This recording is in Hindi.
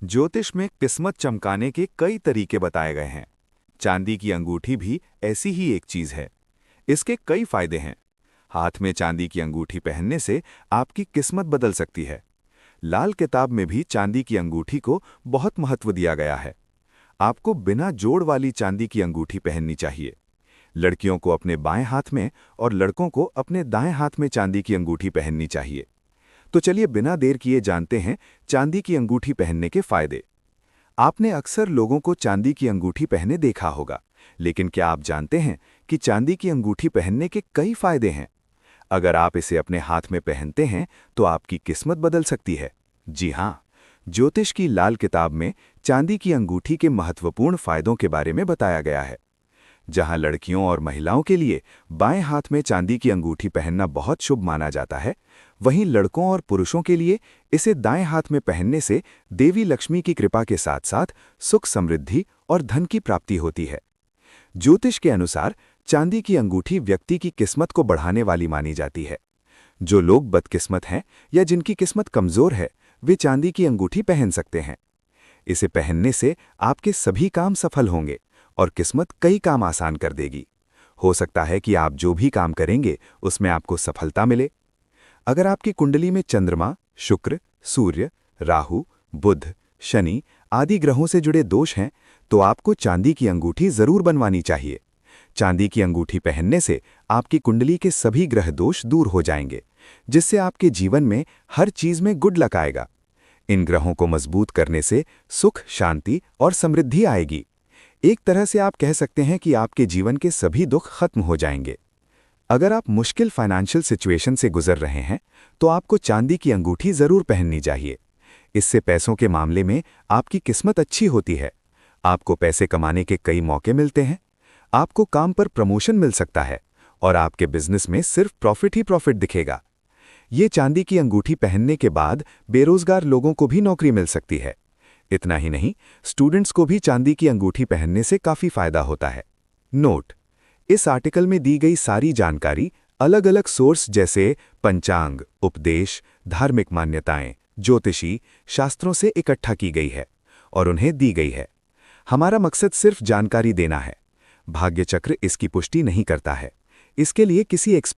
ज्योतिष में किस्मत चमकाने के कई तरीके बताए गए हैं। चांदी की अंगूठी भी ऐसी ही एक चीज है। इसके कई फायदे हैं। हाथ में चांदी की अंगूठी पहनने से आपकी किस्मत बदल सकती है। लाल किताब में भी चांदी की अंगूठी को बहुत महत्व दिया गया है। आपको बिना जोड़ वाली चांदी की अंगूठी पहननी चाहिए। लड़कियों को अपने बाएं हाथ में और लड़कों को अपने दाएं हाथ में चांदी की अंगूठी पहननी चाहिए। तो चलिए बिना देर किए जानते हैं चांदी की अंगूठी पहनने के फायदे। आपने अक्सर लोगों को चांदी की अंगूठी पहने देखा होगा, लेकिन क्या आप जानते हैं कि चांदी की अंगूठी पहनने के कई फायदे हैं? अगर आप इसे अपने हाथ में पहनते हैं तो आपकी किस्मत बदल सकती है। जी हाँ, ज्योतिष की लाल किताब में चांदी की अंगूठी के महत्वपूर्ण फायदों के बारे में बताया गया है। जहां लड़कियों और महिलाओं के लिए बाएं हाथ में चांदी की अंगूठी पहनना बहुत शुभ माना जाता है, वहीं लड़कों और पुरुषों के लिए इसे दाएं हाथ में पहनने से देवी लक्ष्मी की कृपा के साथ साथ सुख, समृद्धि और धन की प्राप्ति होती है। ज्योतिष के अनुसार चांदी की अंगूठी व्यक्ति की किस्मत को बढ़ाने वाली मानी जाती है। जो लोग बदकिस्मत हैं या जिनकी किस्मत कमजोर है, वे चांदी की अंगूठी पहन सकते हैं। इसे पहनने से आपके सभी काम सफल होंगे और किस्मत कई काम आसान कर देगी। हो सकता है कि आप जो भी काम करेंगे उसमें आपको सफलता मिले। अगर आपकी कुंडली में चंद्रमा, शुक्र, सूर्य, राहु, बुध, शनि आदि ग्रहों से जुड़े दोष हैं, तो आपको चांदी की अंगूठी जरूर बनवानी चाहिए। चांदी की अंगूठी पहनने से आपकी कुंडली के सभी ग्रह दोष दूर हो जाएंगे, जिससे आपके जीवन में हर चीज में गुड लक आएगा। इन ग्रहों को मजबूत करने से सुख, शांति और समृद्धि आएगी। एक तरह से आप कह सकते हैं कि आपके जीवन के सभी दुख खत्म हो जाएंगे। अगर आप मुश्किल फाइनेंशियल सिचुएशन से गुजर रहे हैं, तो आपको चांदी की अंगूठी जरूर पहननी चाहिए। इससे पैसों के मामले में आपकी किस्मत अच्छी होती है। आपको पैसे कमाने के कई मौके मिलते हैं। आपको काम पर प्रमोशन मिल सकता है और आपके बिजनेस में सिर्फ प्रॉफिट ही प्रॉफिट दिखेगा। ये चांदी की अंगूठी पहनने के बाद बेरोजगार लोगों को भी नौकरी मिल सकती है। इतना ही नहीं, स्टूडेंट्स को भी चांदी की अंगूठी पहनने से काफी फायदा होता है। नोट: इस आर्टिकल में दी गई सारी जानकारी अलग अलग सोर्स जैसे पंचांग, उपदेश, धार्मिक मान्यताएं, ज्योतिषी शास्त्रों से इकट्ठा की गई है और उन्हें दी गई है। हमारा मकसद सिर्फ जानकारी देना है। भाग्य चक्र इसकी पुष्टि नहीं करता है। इसके लिए किसी